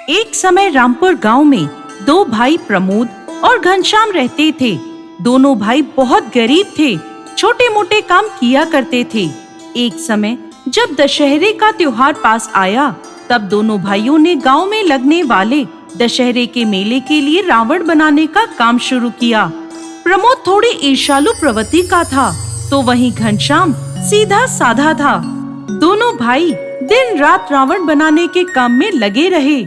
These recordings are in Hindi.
एक समय रामपुर गांव में दो भाई प्रमोद और घनश्याम रहते थे। दोनों भाई बहुत गरीब थे, छोटे मोटे काम किया करते थे। एक समय जब दशहरे का त्योहार पास आया, तब दोनों भाइयों ने गांव में लगने वाले दशहरे के मेले के लिए रावण बनाने का काम शुरू किया। प्रमोद थोड़ी ईर्ष्यालु प्रवृत्ति का था, तो वहीं घनश्याम सीधा साधा था। दोनों भाई दिन रात रावण बनाने के काम में लगे रहे।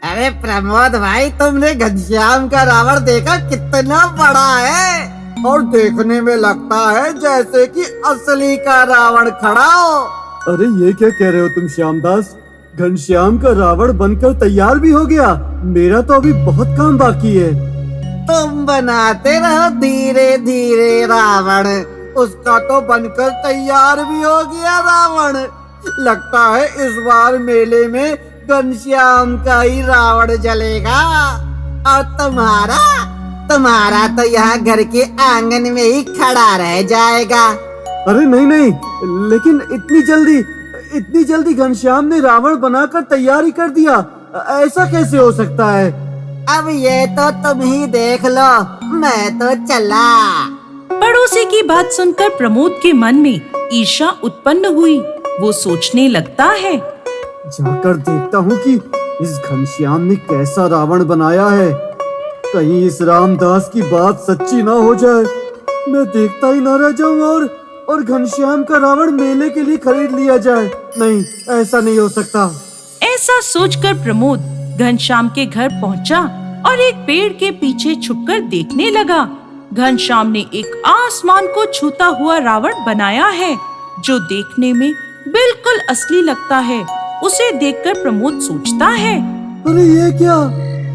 अरे प्रमोद भाई, तुमने घनश्याम का रावण देखा? कितना बड़ा है और देखने में लगता है जैसे कि असली का रावण खड़ा हो। अरे ये क्या कह रहे हो तुम श्यामदास? घनश्याम का रावण बनकर तैयार भी हो गया? मेरा तो अभी बहुत काम बाकी है। तुम बनाते रहो धीरे धीरे रावण, उसका तो बनकर तैयार भी हो गया रावण। लगता है इस बार मेले में घनश्याम का ही रावण जलेगा और तुम्हारा तो यहाँ घर के आंगन में ही खड़ा रह जाएगा। अरे नहीं नहीं, लेकिन इतनी जल्दी घनश्याम ने रावण बनाकर तैयारी कर दिया, ऐसा कैसे हो सकता है? अब ये तो तुम ही देख लो, मैं तो चला। पड़ोसी की बात सुनकर प्रमोद के मन में ईर्ष्या उत्पन्न हुई। वो सोचने लगता है, जाकर देखता हूँ कि इस घनश्याम ने कैसा रावण बनाया है। कहीं इस रामदास की बात सच्ची ना हो जाए, मैं देखता ही ना रह जाऊं और घनश्याम का रावण मेले के लिए खरीद लिया जाए। नहीं, ऐसा नहीं हो सकता। ऐसा सोचकर प्रमोद घनश्याम के घर पहुंचा और एक पेड़ के पीछे छुपकर देखने लगा। घनश्याम ने एक आसमान को छूता हुआ रावण बनाया है, जो देखने में बिल्कुल असली लगता है। उसे देखकर प्रमोद सोचता है, अरे ये क्या?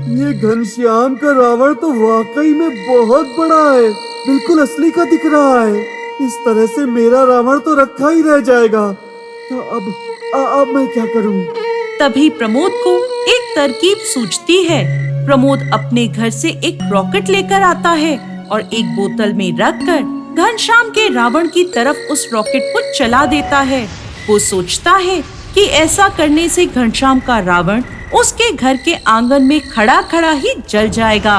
ये घनश्याम का रावण तो वाकई में बहुत बड़ा है, बिल्कुल असली का दिख रहा है। इस तरह से मेरा रावण तो रखा ही रह जाएगा। तो अब मैं क्या करूं? तभी प्रमोद को एक तरकीब सूझती है। प्रमोद अपने घर से एक रॉकेट लेकर आता है और एक बोतल में रखकर घनश्याम के रावण की तरफ उस रॉकेट को चला देता है। वो सोचता है कि ऐसा करने से घनश्याम का रावण उसके घर के आंगन में खड़ा खड़ा ही जल जाएगा।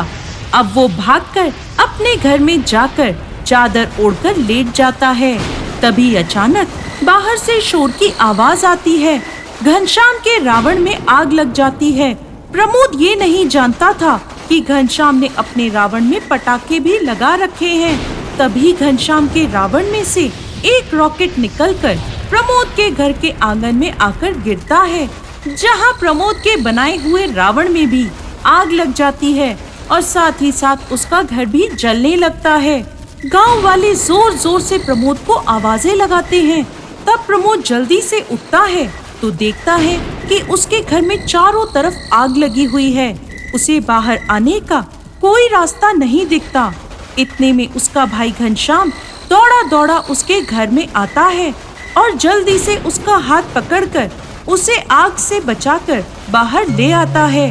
अब वो भागकर अपने घर में जाकर चादर ओढ़कर लेट जाता है। तभी अचानक बाहर से शोर की आवाज आती है। घनश्याम के रावण में आग लग जाती है। प्रमोद ये नहीं जानता था कि घनश्याम ने अपने रावण में पटाखे भी लगा रखे हैं। तभी घनश्याम के रावण में से एक रॉकेट निकलकर प्रमोद के घर के आंगन में आकर गिरता है, जहां प्रमोद के बनाए हुए रावण में भी आग लग जाती है और साथ ही साथ उसका घर भी जलने लगता है। गांव वाले जोर जोर से प्रमोद को आवाजें लगाते हैं। तब प्रमोद जल्दी से उठता है तो देखता है कि उसके घर में चारों तरफ आग लगी हुई है। उसे बाहर आने का कोई रास्ता नहीं दिखता। इतने में उसका भाई घनश्याम दौड़ा दौड़ा उसके घर में आता है और जल्दी से उसका हाथ पकड़कर उसे आग से बचाकर बाहर ले आता है।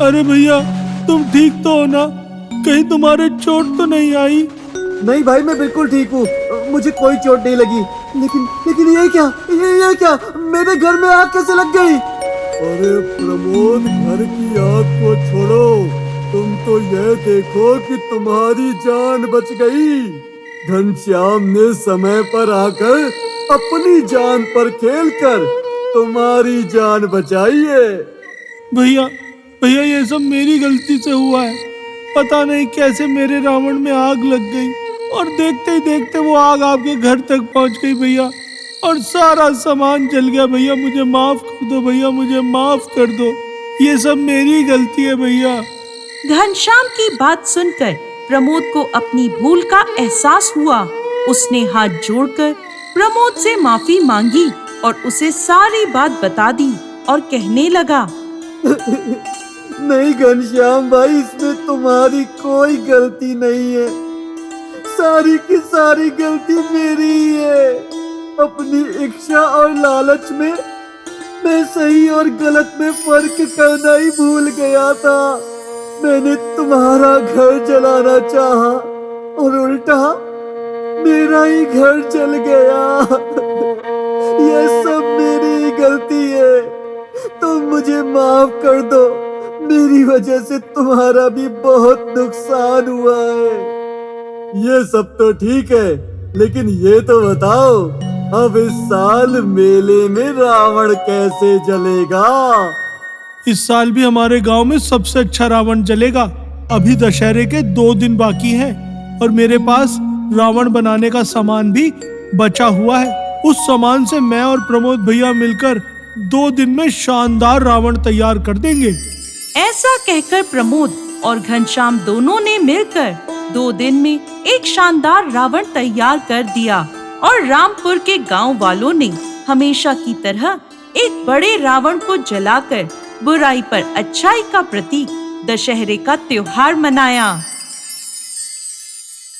अरे भैया, तुम ठीक तो हो ना? कहीं तुम्हारे चोट तो नहीं आई? नहीं भाई, मैं बिल्कुल ठीक हूँ, मुझे कोई चोट नहीं लगी। लेकिन ये क्या? मेरे घर में आग कैसे लग गई? अरे प्रमोद, घर की आग को छोड़ो, तुम तो यह देखो कि तुम्हारी जान बच गई। घनश्याम ने समय पर आकर अपनी जान पर खेलकर तुम्हारी जान बचाई है। भैया ये सब मेरी गलती से हुआ है। पता नहीं कैसे मेरे रावण में आग लग गई और देखते ही देखते वो आग आपके घर तक पहुंच गई भैया, और सारा सामान जल गया। भैया मुझे माफ कर दो, भैया मुझे माफ कर दो, ये सब मेरी गलती है भैया। घनश्याम की बात सुनकर प्रमोद को अपनी भूल का एहसास हुआ। उसने हाथ जोड़कर प्रमोद से माफी मांगी और उसे सारी बात बता दी और कहने लगा, नहीं घनश्याम भाई, इसमें तुम्हारी कोई गलती नहीं है। सारी की सारी गलती मेरी ही है। अपनी इच्छा और लालच में मैं सही और गलत में फर्क करना ही भूल गया था। मैंने तुम्हारा घर जलाना चाहा और उल्टा मेरा ही घर जल गया। यह सब मेरी गलती है, तुम मुझे माफ कर दो। मेरी वजह से तुम्हारा भी बहुत नुकसान हुआ है। ये सब तो ठीक है, लेकिन ये तो बताओ, अब इस साल मेले में रावण कैसे जलेगा? इस साल भी हमारे गांव में सबसे अच्छा रावण जलेगा। अभी दशहरे के 2 दिन बाकी हैं और मेरे पास रावण बनाने का सामान भी बचा हुआ है। उस सामान से मैं और प्रमोद भैया मिलकर 2 दिन में शानदार रावण तैयार कर देंगे। ऐसा कहकर प्रमोद और घनश्याम दोनों ने मिलकर 2 दिन में एक शानदार रावण तैयार कर दिया और रामपुर के गांव वालों ने हमेशा की तरह एक बड़े रावण को जलाकर बुराई पर अच्छाई का प्रतीक दशहरे का त्योहार मनाया।